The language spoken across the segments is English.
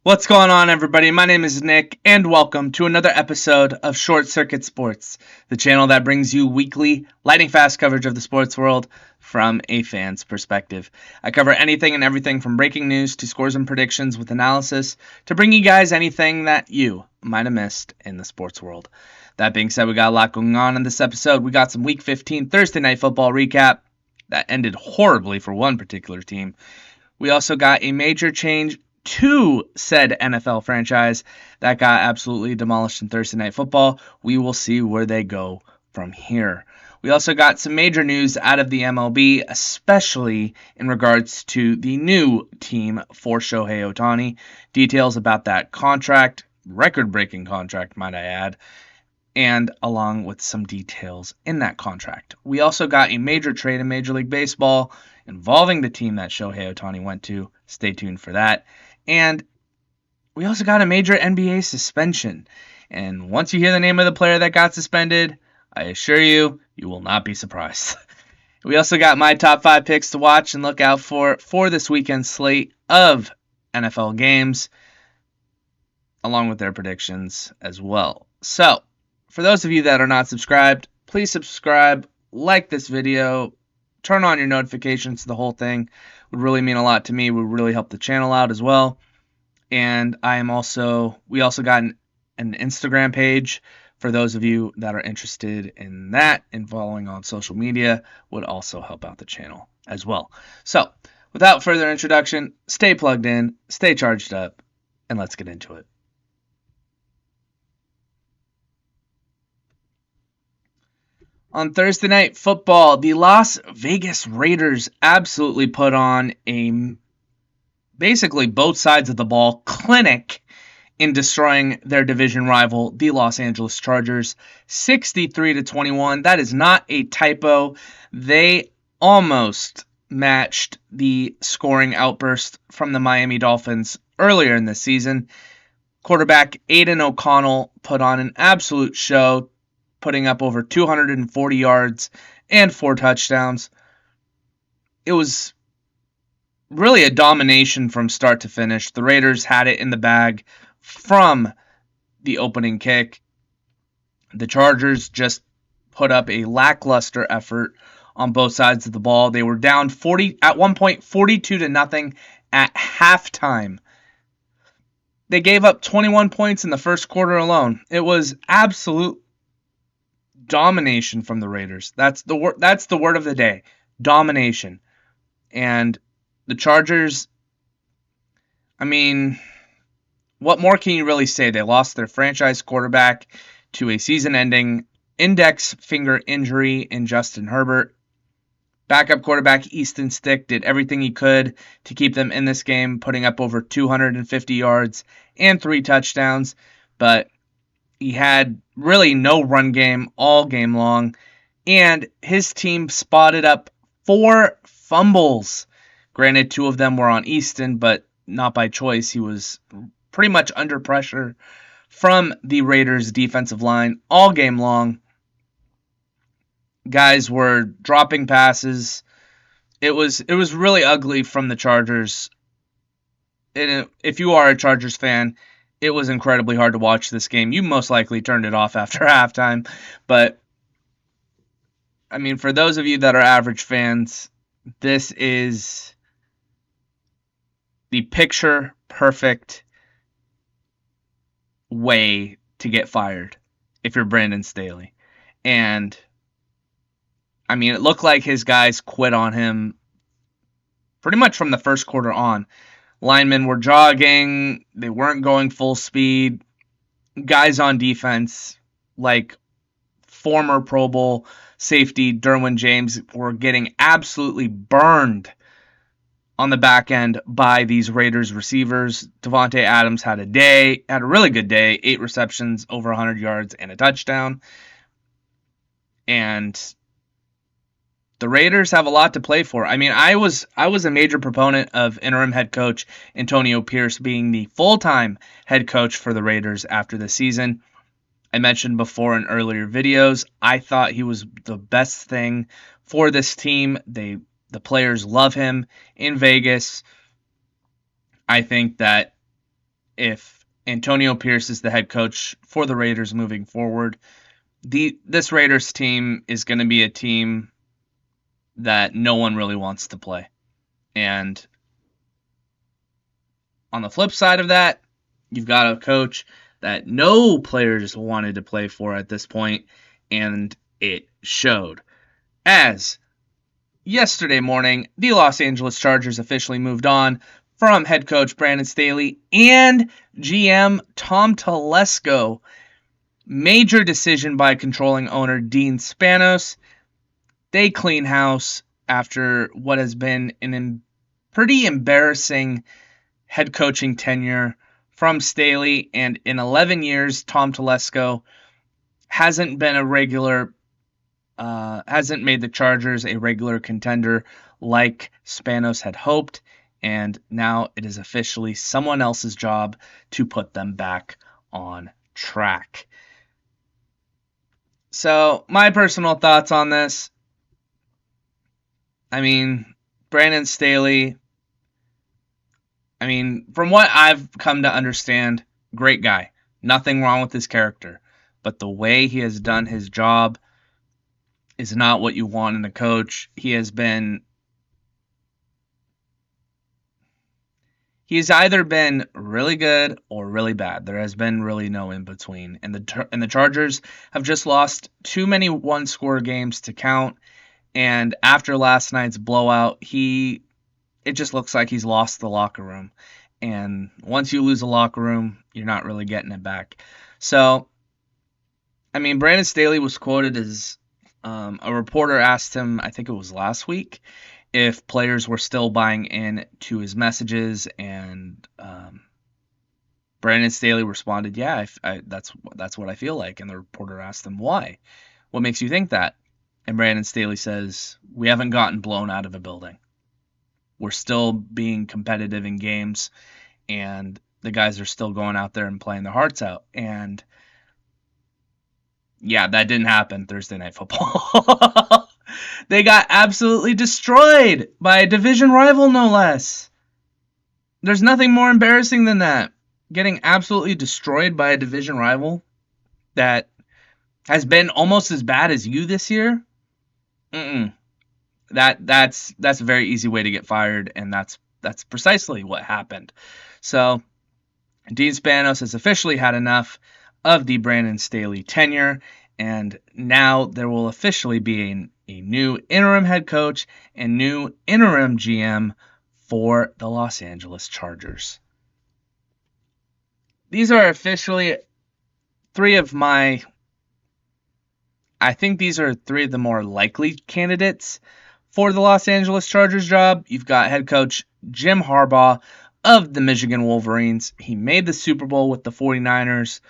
What's going on, everybody? My name is Nick, and welcome to another episode of Short Circuit Sports, the channel that brings you weekly, lightning fast coverage of the sports world from a fan's perspective. I cover anything and everything from breaking news to scores and predictions with analysis to bring you guys anything that you might have missed in the sports world. That being said, we got a lot going on in this episode. We got some Week 15 Thursday Night Football recap that ended horribly for one particular team. We also got a major change to said NFL franchise that got absolutely demolished in Thursday Night Football. We will see where they go from here. We also got some major news out of the MLB, especially in regards to the new team for Shohei Ohtani. Details about that contract, record-breaking contract, might I add, and along with some details in that contract. We also got a major trade in Major League Baseball involving the team that Shohei Ohtani went to. Stay tuned for that. And we also got a major NBA suspension. And once you hear the name of the player that got suspended, I assure you, you will not be surprised. We also got my top 5 picks to watch and look out for this weekend's slate of NFL games, along with their predictions as well. So, for those of you that are not subscribed, please subscribe, like this video, turn on your notifications to the whole thing. Would really mean a lot to me. Would really help the channel out as well. And we also got an Instagram page for those of you that are interested in that, and following on social media would also help out the channel as well. So, without further introduction, stay plugged in, stay charged up, and let's get into it. On Thursday Night Football, the Las Vegas Raiders absolutely put on a basically both sides of the ball clinic in destroying their division rival, the Los Angeles Chargers, 63-21. That is not a typo. They almost matched the scoring outburst from the Miami Dolphins earlier in the season. Quarterback Aiden O'Connell put on an absolute show, putting up over 240 yards and 4 touchdowns. It was really a domination from start to finish. The Raiders had it in the bag from the opening kick. The Chargers just put up a lackluster effort on both sides of the ball. They were down 42-0 at halftime. They gave up 21 points in the first quarter alone. It was absolute domination from the Raiders. That's the word of the day. Domination. And the Chargers, I mean, what more can you really say? They lost their franchise quarterback to a season-ending index finger injury in Justin Herbert. Backup quarterback Easton Stick did everything he could to keep them in this game, putting up over 250 yards and 3 touchdowns, but he had really no run game all game long, and his team spotted up 4 fumbles. Granted, 2 of them were on Easton, but not by choice. He was pretty much under pressure from the Raiders' defensive line all game long. Guys were dropping passes. It was really ugly from the Chargers. And if you are a Chargers fan, it was incredibly hard to watch this game. You most likely turned it off after halftime. But, I mean, for those of you that are average fans, this is the picture-perfect way to get fired if you're Brandon Staley. And, I mean, it looked like his guys quit on him pretty much from the first quarter on. Linemen were jogging. They weren't going full speed. Guys on defense, like former Pro Bowl safety Derwin James, were getting absolutely burned on the back end by these Raiders receivers. Devontae Adams had a really good day, 8 receptions, over 100 yards, and a touchdown. And the Raiders have a lot to play for. I mean, I was a major proponent of interim head coach Antonio Pierce being the full-time head coach for the Raiders after the season. I mentioned before in earlier videos, I thought he was the best thing for this team. The players love him in Vegas. I think that if Antonio Pierce is the head coach for the Raiders moving forward, this Raiders team is going to be a team that no one really wants to play. And on the flip side of that, you've got a coach that no players wanted to play for at this point, and it showed. As yesterday morning, the Los Angeles Chargers officially moved on from head coach Brandon Staley and GM Tom Telesco. Major decision by controlling owner Dean Spanos. They clean house after what has been an pretty embarrassing head coaching tenure from Staley, and in 11 years, Tom Telesco hasn't made the Chargers a regular contender like Spanos had hoped, and now it is officially someone else's job to put them back on track. So, my personal thoughts on this, Brandon Staley, from what I've come to understand, great guy. Nothing wrong with his character. But the way he has done his job is not what you want in a coach. He's either been really good or really bad. There has been really no in between. And the Chargers have just lost too many one-score games to count. And after last night's blowout, it just looks like he's lost the locker room. And once you lose a locker room, you're not really getting it back. So, Brandon Staley was quoted as a reporter asked him, I think it was last week, if players were still buying in to his messages, and Brandon Staley responded, "Yeah, that's what I feel like." And the reporter asked him, "Why? What makes you think that?" And Brandon Staley says, "We haven't gotten blown out of a building. We're still being competitive in games, and the guys are still going out there and playing their hearts out." And yeah, that didn't happen Thursday Night Football. They got absolutely destroyed by a division rival, no less. There's nothing more embarrassing than that. Getting absolutely destroyed by a division rival that has been almost as bad as you this year. That's a very easy way to get fired, and that's precisely what happened. So Dean Spanos has officially had enough of the Brandon Staley tenure, and now there will officially be a new interim head coach and new interim GM for the Los Angeles Chargers. These are officially three of the more likely candidates for the Los Angeles Chargers job. You've got head coach Jim Harbaugh of the Michigan Wolverines. He made the Super Bowl with the 49ers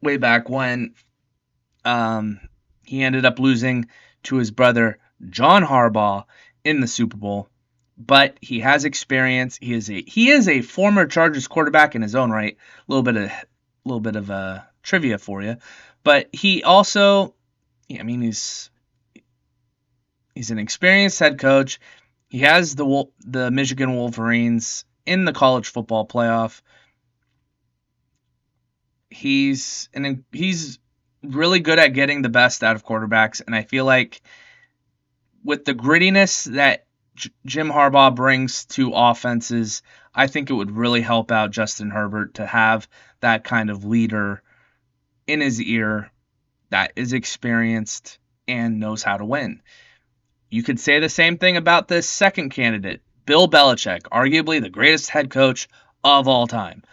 way back when. He ended up losing to his brother John Harbaugh in the Super Bowl, but he has experience. He is a former Chargers quarterback in his own right. A little bit of trivia for you, but he also, he's an experienced head coach. He has the Michigan Wolverines in the college football playoff. He's really good at getting the best out of quarterbacks, and I feel like with the grittiness that Jim Harbaugh brings to offenses, I think it would really help out Justin Herbert to have that kind of leader in his ear that is experienced and knows how to win. You could say the same thing about this second candidate, Bill Belichick, arguably the greatest head coach of all time.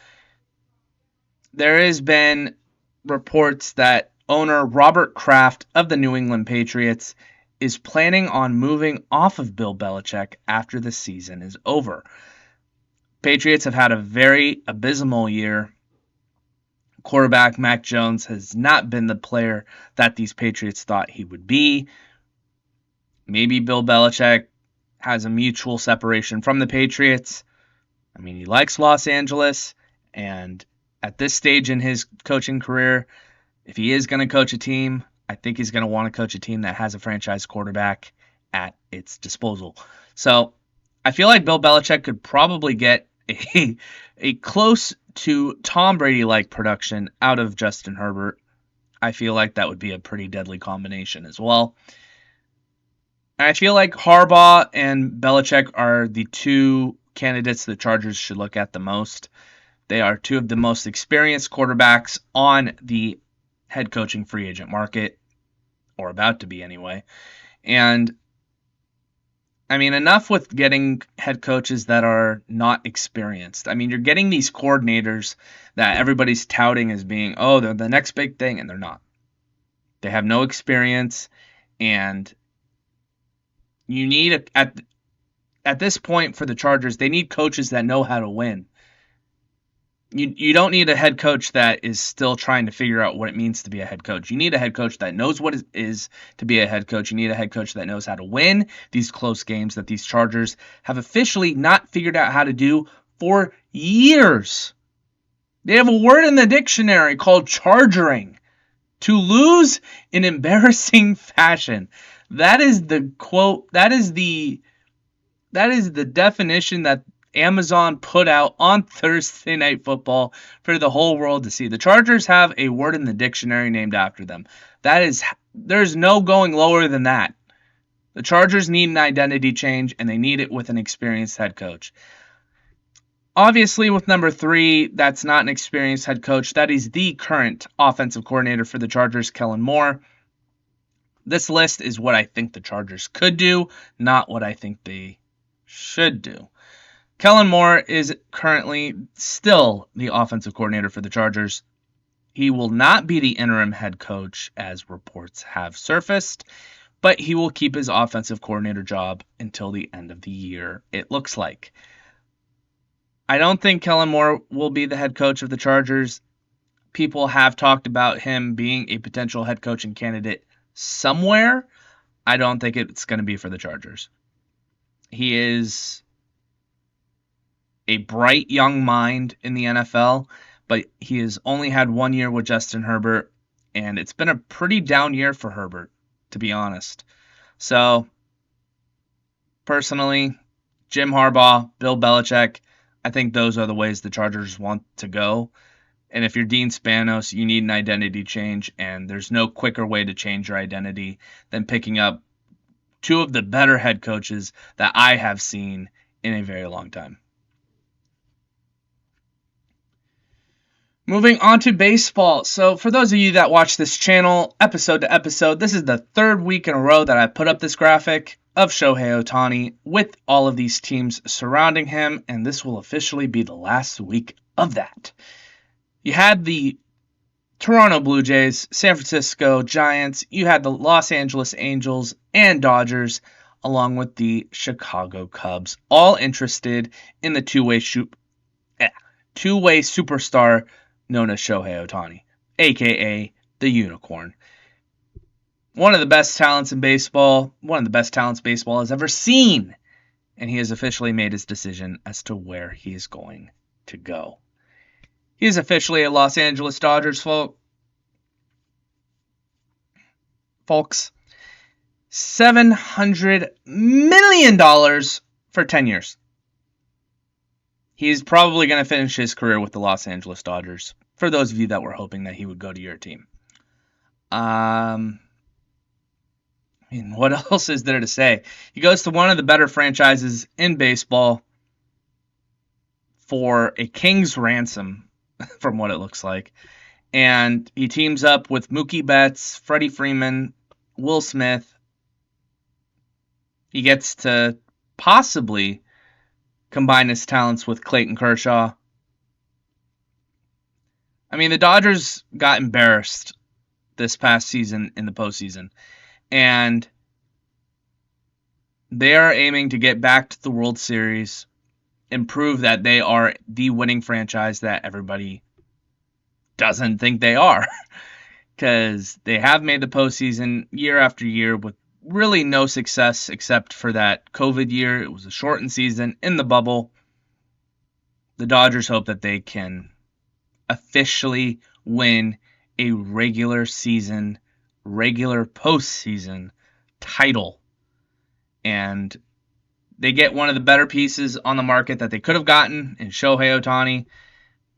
There has been reports that owner Robert Kraft of the New England Patriots is planning on moving off of Bill Belichick after the season is over. Patriots have had a very abysmal year. Quarterback Mac Jones has not been the player that these Patriots thought he would be. Maybe Bill Belichick has a mutual separation from the Patriots. He likes Los Angeles, and at this stage in his coaching career, if he is going to coach a team, I think he's going to want to coach a team that has a franchise quarterback at its disposal. So I feel like Bill Belichick could probably get a close to Tom Brady-like production out of Justin Herbert, I feel like that would be a pretty deadly combination as well. And I feel like Harbaugh and Belichick are the two candidates the Chargers should look at the most. They are two of the most experienced quarterbacks on the head coaching free agent market, or about to be anyway. And I mean, enough with getting head coaches that are not experienced. I mean, you're getting these coordinators that everybody's touting as being, oh, they're the next big thing, and they're not. They have no experience, and you need, at this point for the Chargers, they need coaches that know how to win. You don't need a head coach that is still trying to figure out what it means to be a head coach. You need a head coach that knows what it is to be a head coach. You need a head coach that knows how to win these close games that these Chargers have officially not figured out how to do for years. They have a word in the dictionary called chargering. To lose in embarrassing fashion. That is the quote, that is the definition that Amazon put out on Thursday Night Football for the whole world to see. The Chargers have a word in the dictionary named after them. There's no going lower than that. The Chargers need an identity change, and they need it with an experienced head coach. Obviously, with number 3, that's not an experienced head coach. That is the current offensive coordinator for the Chargers, Kellen Moore. This list is what I think the Chargers could do, not what I think they should do. Kellen Moore is currently still the offensive coordinator for the Chargers. He will not be the interim head coach, as reports have surfaced, but he will keep his offensive coordinator job until the end of the year, it looks like. I don't think Kellen Moore will be the head coach of the Chargers. People have talked about him being a potential head coaching candidate somewhere. I don't think it's going to be for the Chargers. He is a bright young mind in the NFL, but he has only had 1 year with Justin Herbert, and it's been a pretty down year for Herbert, to be honest. So, personally, Jim Harbaugh, Bill Belichick, I think those are the ways the Chargers want to go. And if you're Dean Spanos, you need an identity change, and there's no quicker way to change your identity than picking up two of the better head coaches that I have seen in a very long time. Moving on to baseball. So for those of you that watch this channel episode to episode, this is the 3rd week in a row that I put up this graphic of Shohei Ohtani with all of these teams surrounding him, and this will officially be the last week of that. You had the Toronto Blue Jays, San Francisco Giants, you had the Los Angeles Angels and Dodgers, along with the Chicago Cubs, all interested in the two-way superstar known as Shohei Ohtani, a.k.a. the Unicorn. One of the best talents in baseball, one of the best talents baseball has ever seen, and he has officially made his decision as to where he is going to go. He is officially a Los Angeles Dodgers, folks. $700 million for 10 years. He's probably going to finish his career with the Los Angeles Dodgers, for those of you that were hoping that he would go to your team. What else is there to say? He goes to one of the better franchises in baseball for a king's ransom, from what it looks like. And he teams up with Mookie Betts, Freddie Freeman, Will Smith. He gets to possibly combine his talents with Clayton Kershaw. I mean, the Dodgers got embarrassed this past season in the postseason. And they are aiming to get back to the World Series and prove that they are the winning franchise that everybody doesn't think they are. Because they have made the postseason year after year with really no success except for that COVID year. It was a shortened season in the bubble. The Dodgers hope that they can officially win a regular postseason title. And They get one of the better pieces on the market that they could have gotten in Shohei Ohtani.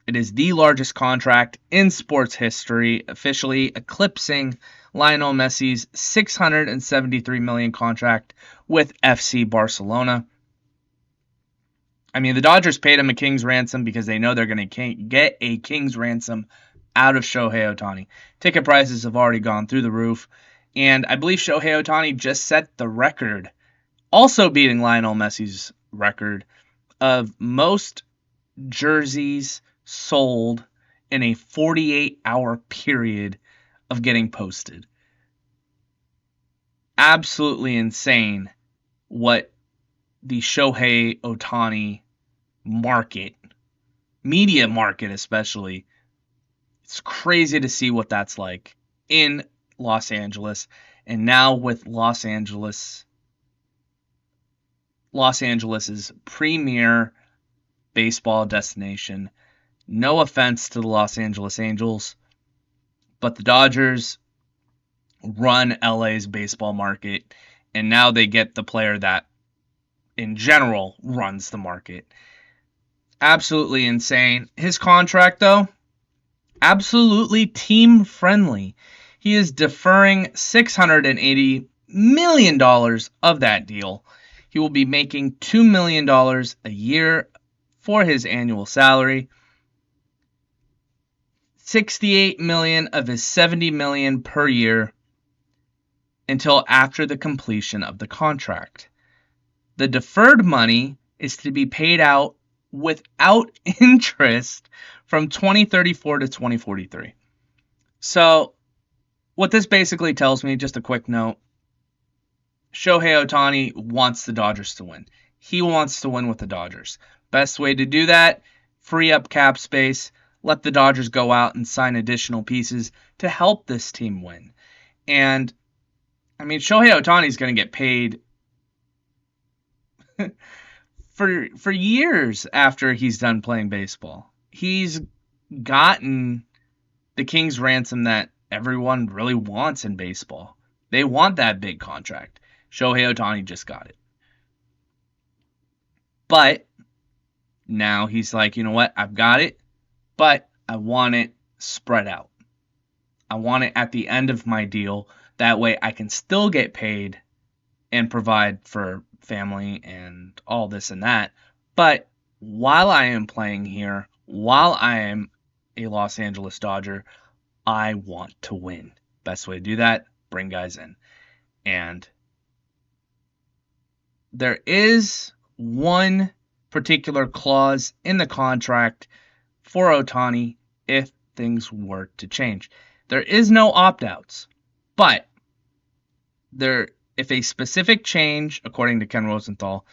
It is the largest contract in sports history, officially eclipsing Lionel Messi's $673 million contract with FC Barcelona. I mean, the Dodgers paid him a king's ransom because they know they're going to get a king's ransom out of Shohei Ohtani. Ticket prices have already gone through the roof, and I believe Shohei Ohtani just set the record, also beating Lionel Messi's record, of most jerseys sold in a 48-hour period of getting posted. Absolutely insane what the Shohei Ohtani market, media market especially, it's crazy to see what that's like in Los Angeles. And now with Los Angeles's premier baseball destination. No offense to the Los Angeles Angels, but the Dodgers run LA's baseball market, and now they get the player that, in general, runs the market. Absolutely insane. His contract, though, absolutely team-friendly. He is deferring $680 million of that deal. He will be making $2 million a year for his annual salary. $68 million of his $70 million per year until after the completion of the contract. The deferred money is to be paid out without interest from 2034 to 2043. So, what this basically tells me, just a quick note, Shohei Ohtani wants the Dodgers to win. He wants to win with the Dodgers. Best way to do that, free up cap space, let the Dodgers go out and sign additional pieces to help this team win. And, I mean, Shohei Ohtani is going to get paid for years after he's done playing baseball. He's gotten the king's ransom that everyone really wants in baseball. They want that big contract. Shohei Ohtani just got it. But now he's like, you know what? I've got it, but I want it spread out. I want it at the end of my deal. That way I can still get paid and provide for family and all this and that. But while I am playing here, while I am a Los Angeles Dodger, I want to win. Best way to do that, bring guys in. And there is one particular clause in the contract for Ohtani if things were to change. There is no opt-outs, but if a specific change, according to Ken Rosenthal,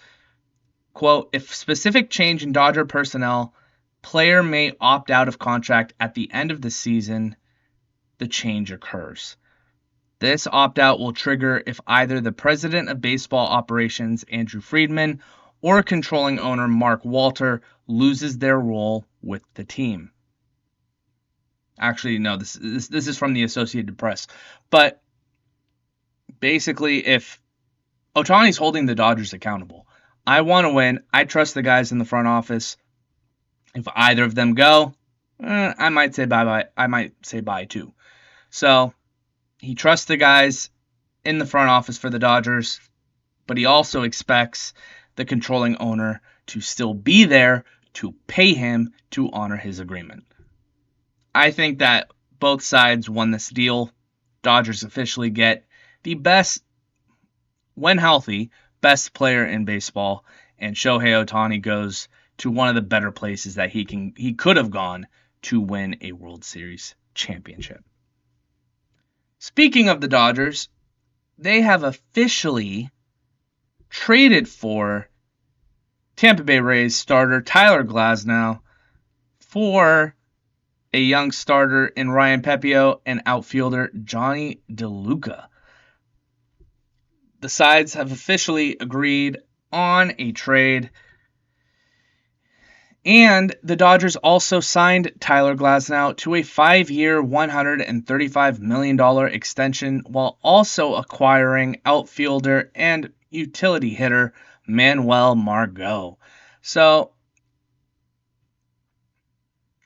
quote, if specific change in Dodger personnel, player may opt out of contract at the end of the season, the change occurs. This opt-out will trigger if either the president of baseball operations, Andrew Friedman, or controlling owner Mark Walter loses their role with the team. Actually, no, this is from the Associated Press. But basically, if Ohtani's holding the Dodgers accountable, I want to win. I trust the guys in the front office. If either of them go, I might say bye-bye. I might say bye too. So he trusts the guys in the front office for the Dodgers, but he also expects the controlling owner to still be there to pay him to honor his agreement. I think that both sides won this deal. Dodgers officially get the best, when healthy, best player in baseball, and Shohei Ohtani goes to one of the better places that he could have gone to win a World Series championship. Speaking of the Dodgers, they have officially traded for Tampa Bay Rays starter Tyler Glasnow for a young starter in Ryan Pepiot and outfielder Johnny DeLuca. The sides have officially agreed on a trade, and the Dodgers also signed Tyler Glasnow to a 5-year, $135 million extension while also acquiring outfielder and utility hitter Manuel Margot. So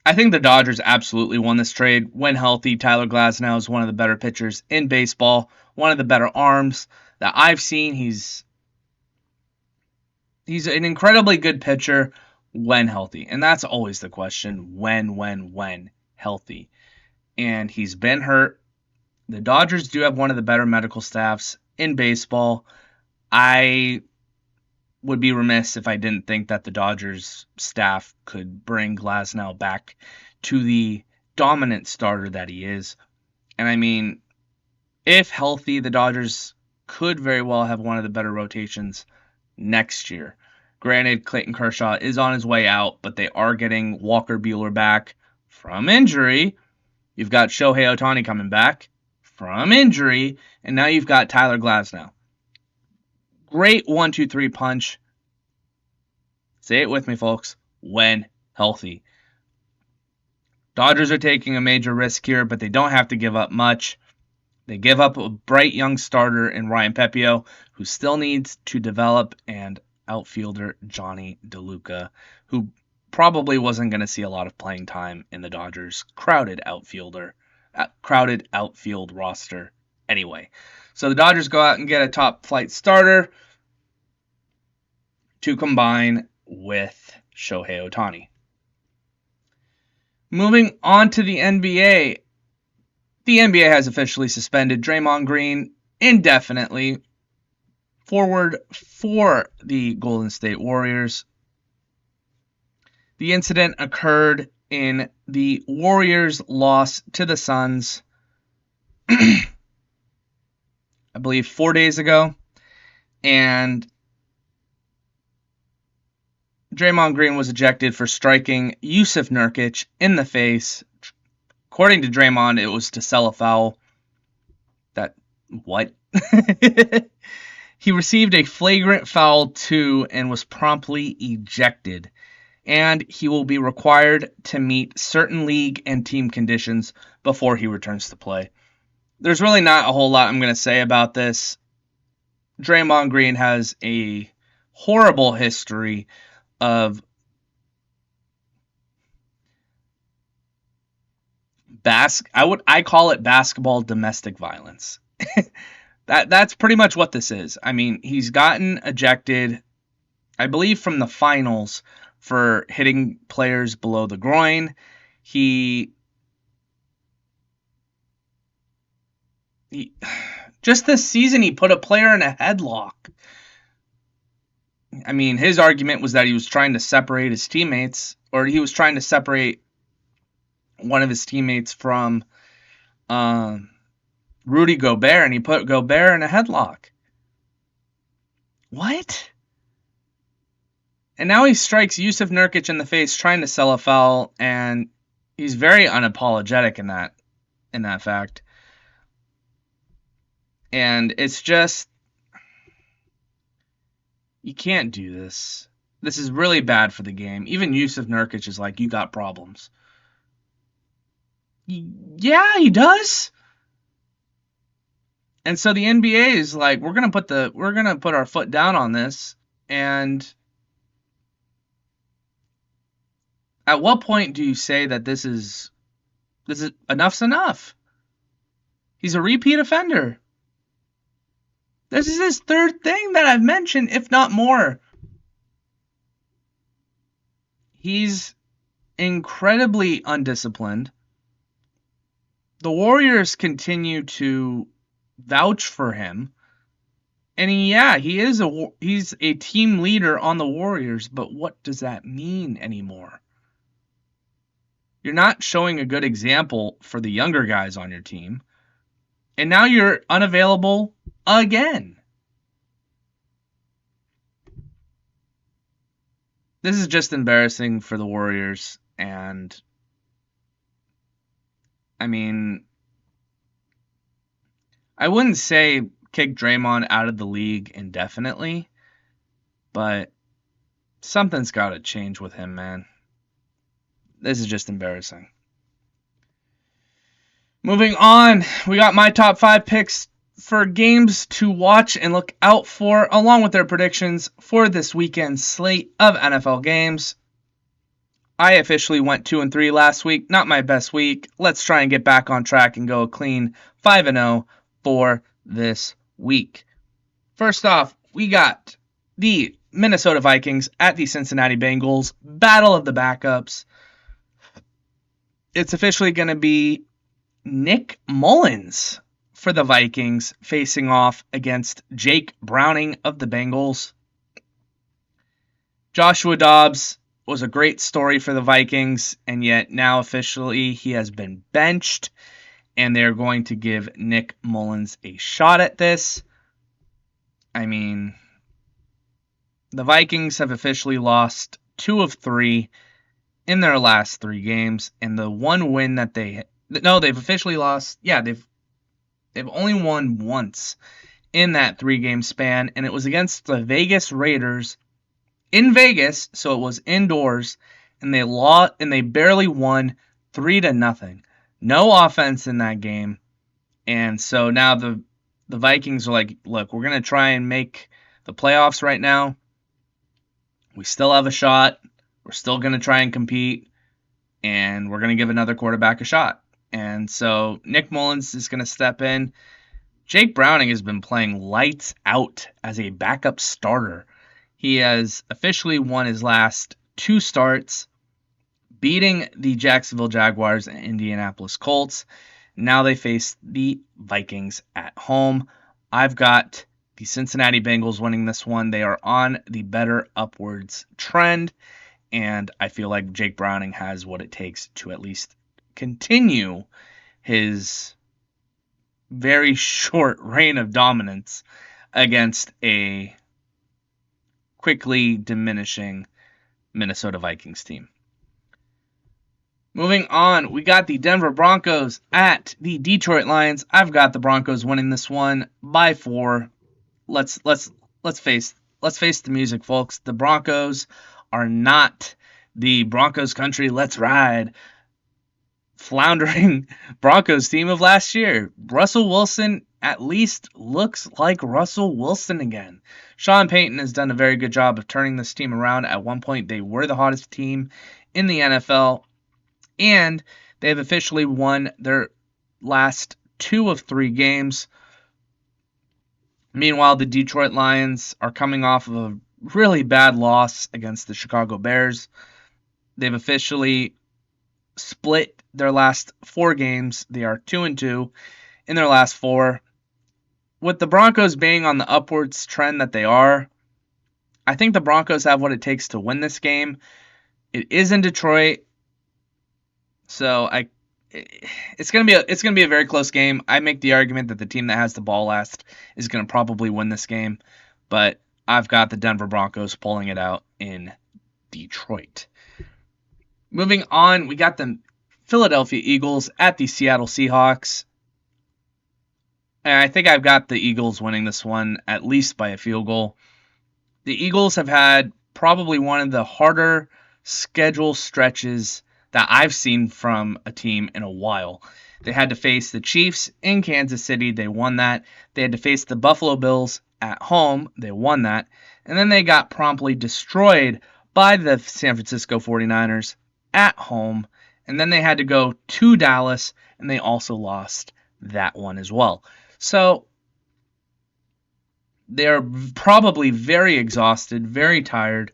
I think the Dodgers absolutely won this trade. When healthy, Tyler Glasnow is one of the better pitchers in baseball, one of the better arms that I've seen. He's an incredibly good pitcher when healthy. And that's always the question, when healthy. And he's been hurt. The Dodgers do have one of the better medical staffs in baseball. I would be remiss if I didn't think that the Dodgers staff could bring Glasnow back to the dominant starter that he is. And I mean, if healthy, the Dodgers could very well have one of the better rotations next year. Granted, Clayton Kershaw is on his way out, but they are getting Walker Buehler back from injury. You've got Shohei Ohtani coming back from injury, and now you've got Tyler Glasnow. Great 1-2-3 punch. Say it with me, folks. When healthy. Dodgers are taking a major risk here, but they don't have to give up much. They give up a bright young starter in Ryan Pepio, who still needs to develop, and outfielder Johnny DeLuca, who probably wasn't going to see a lot of playing time in the Dodgers' crowded outfield roster anyway. So the Dodgers go out and get a top flight starter to combine with Shohei Ohtani. Moving on to the NBA. The NBA has officially suspended Draymond Green indefinitely, forward for the Golden State Warriors. The incident occurred in the Warriors' loss to the Suns, I believe 4 days ago, and Draymond Green was ejected for striking Jusuf Nurkic in the face. According to Draymond, it was to sell a foul. What? He received a flagrant foul too and was promptly ejected. And he will be required to meet certain league and team conditions before he returns to play. There's really not a whole lot I'm going to say about this. Draymond Green has a horrible history of I call it basketball domestic violence. That's pretty much what this is. I mean, he's gotten ejected, I believe, from the finals for hitting players below the groin. Just this season, he put a player in a headlock. I mean, his argument was that he was trying to separate his teammates, or he was trying to separate one of his teammates from Rudy Gobert, and he put Gobert in a headlock. What? And now he strikes Jusuf Nurkic in the face trying to sell a foul, and he's very unapologetic in that fact. And it's just, you can't do this. This is really bad for the game. Even Jusuf Nurkic is like, you got problems. Yeah, he does. And so the NBA is like, we're gonna put our foot down on this. And at what point do you say that this is enough's enough? He's a repeat offender. This is his third thing that I've mentioned, if not more. He's incredibly undisciplined. The Warriors continue to vouch for him. And he's a team leader on the Warriors, but what does that mean anymore? You're not showing a good example for the younger guys on your team. And now you're unavailable again. This is just embarrassing for the Warriors, and I mean, I wouldn't say kick Draymond out of the league indefinitely, but something's got to change with him, man. This is just embarrassing. Moving on, we got my top 5 picks for games to watch and look out for, along with their predictions for this weekend's slate of NFL games. I officially went 2-3 last week. Not my best week. Let's try and get back on track and go a clean 5-0 for this week. First off, we got the Minnesota Vikings at the Cincinnati Bengals. Battle of the backups. It's officially going to be Nick Mullins for the Vikings facing off against Jake Browning of the Bengals. Joshua Dobbs was a great story for the Vikings, and yet now officially he has been benched, and they're going to give Nick Mullins a shot at this. I mean, the Vikings have officially lost 2 of 3 in their last 3 games, and the one win that they've officially lost. Yeah, they've only won once in that 3-game span, and it was against the Vegas Raiders in Vegas, so it was indoors, and they lost, and they barely won 3-0. No offense in that game, and so now the Vikings are like, look, we're gonna try and make the playoffs right now. We still have a shot. We're still gonna try and compete, and we're gonna give another quarterback a shot. And so Nick Mullins is going to step in. Jake Browning has been playing lights out as a backup starter. He has officially won his last 2 starts, beating the Jacksonville Jaguars and Indianapolis Colts. Now they face the Vikings at home. I've got the Cincinnati Bengals winning this one. They are on the better upwards trend, and I feel like Jake Browning has what it takes to at least continue his very short reign of dominance against a quickly diminishing Minnesota Vikings team. Moving on, we got the Denver Broncos at the Detroit Lions. I've got the Broncos winning this one by 4. Let's face the music, folks. The Broncos are not the Broncos country. Let's ride. Floundering Broncos team of last year. Russell Wilson at least looks like Russell Wilson again. Sean Payton has done a very good job of turning this team around. At one point, they were the hottest team in the NFL, and they've officially won their last 2 of 3 games. Meanwhile, the Detroit Lions are coming off of a really bad loss against the Chicago Bears. They've officially split their last 4 games. They are 2-2 in their last 4. With the Broncos being on the upwards trend that they are, I think the Broncos have what it takes to win this game. It is in Detroit, so it's gonna be a very close game. I make the argument that the team that has the ball last is gonna probably win this game, but I've got the Denver Broncos pulling it out in Detroit. Moving on, we got the Philadelphia Eagles at the Seattle Seahawks. And I think I've got the Eagles winning this one, at least by a field goal. The Eagles have had probably one of the harder schedule stretches that I've seen from a team in a while. They had to face the Chiefs in Kansas City. They won that. They had to face the Buffalo Bills at home. They won that. And then they got promptly destroyed by the San Francisco 49ers at home, and then they had to go to Dallas, and they also lost that one as well. So they're probably very exhausted, very tired,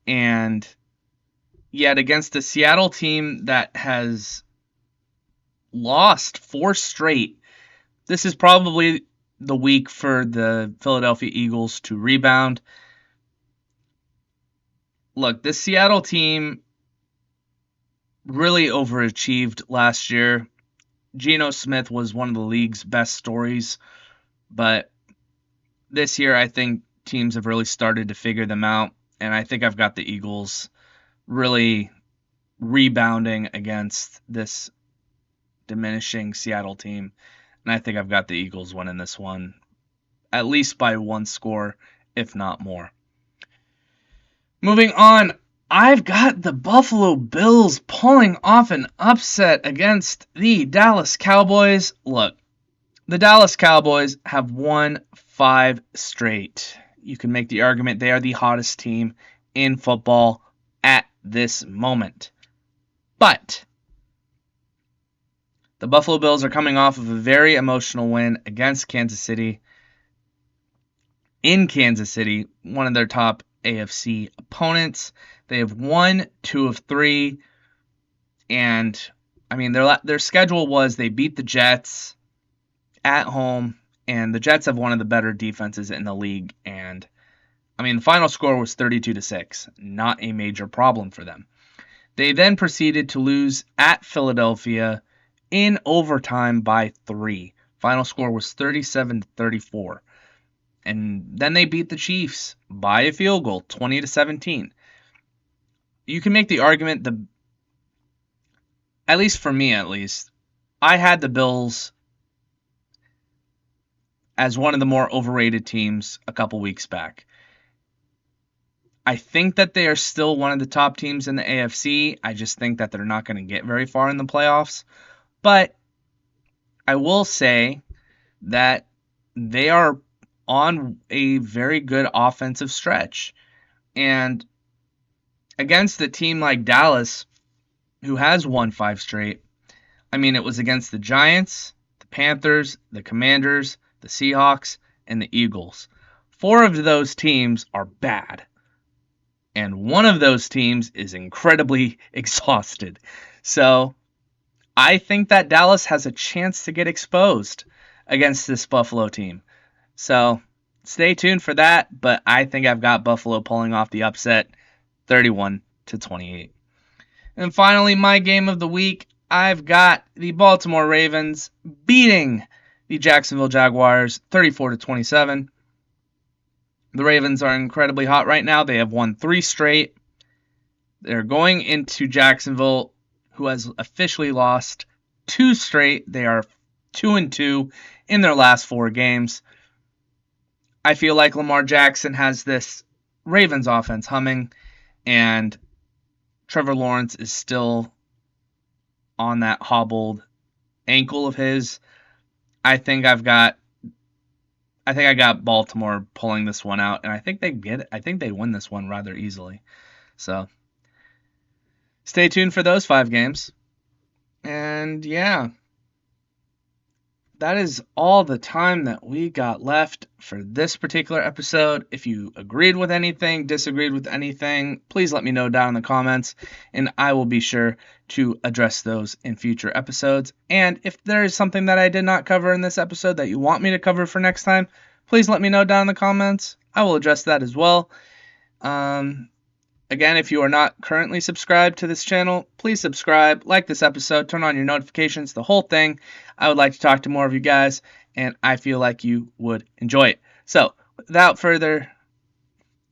and yet against the Seattle team that has lost 4 straight, this is probably the week for the Philadelphia Eagles to rebound. Look, this Seattle team really overachieved last year. Geno Smith was one of the league's best stories, but this year I think teams have really started to figure them out, and I think I've got the Eagles really rebounding against this diminishing Seattle team, and I think I've got the Eagles winning this one, at least by 1 score, if not more. Moving on, I've got the Buffalo Bills pulling off an upset against the Dallas Cowboys. Look, The Dallas Cowboys have won 5 straight. You can make the argument they are the hottest team in football at this moment. But the Buffalo Bills are coming off of a very emotional win against Kansas City. In Kansas City, one of their top AFC opponents. They have won 2 of 3. And, I mean, their schedule was they beat the Jets at home, and the Jets have one of the better defenses in the league. And, I mean, the final score was 32-6. Not a major problem for them. They then proceeded to lose at Philadelphia in overtime by 3. Final score was 37-34. And then they beat the Chiefs by a field goal, 20-17. You can make the argument, at least for me at least, I had the Bills as one of the more overrated teams a couple weeks back. I think that they are still one of the top teams in the AFC. I just think that they're not going to get very far in the playoffs. But I will say that they are on a very good offensive stretch. And against a team like Dallas, who has won 5 straight, I mean, it was against the Giants, the Panthers, the Commanders, the Seahawks, and the Eagles. 4 of those teams are bad. And one of those teams is incredibly exhausted. So I think that Dallas has a chance to get exposed against this Buffalo team. So stay tuned for that, but I think I've got Buffalo pulling off the upset 31-28. And finally, my game of the week, I've got the Baltimore Ravens beating the Jacksonville Jaguars 34-27. The Ravens are incredibly hot right now. They have won 3 straight. They're going into Jacksonville, who has officially lost 2 straight. They are 2-2 in their last 4 games. I feel like Lamar Jackson has this Ravens offense humming, and Trevor Lawrence is still on that hobbled ankle of his. I think I got Baltimore pulling this one out, and I think they get it. I think they win this one rather easily. So stay tuned for those 5 games. And yeah, that is all the time that we got left for this particular episode. If you agreed with anything, disagreed with anything, please let me know down in the comments, and I will be sure to address those in future episodes. And if there is something that I did not cover in this episode that you want me to cover for next time, please let me know down in the comments. I will address that as well. Again, if you are not currently subscribed to this channel, please subscribe, like this episode, turn on your notifications, the whole thing. I would like to talk to more of you guys, and I feel like you would enjoy it. So, without further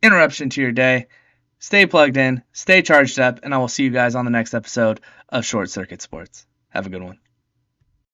interruption to your day, stay plugged in, stay charged up, and I will see you guys on the next episode of Short Circuit Sports. Have a good one.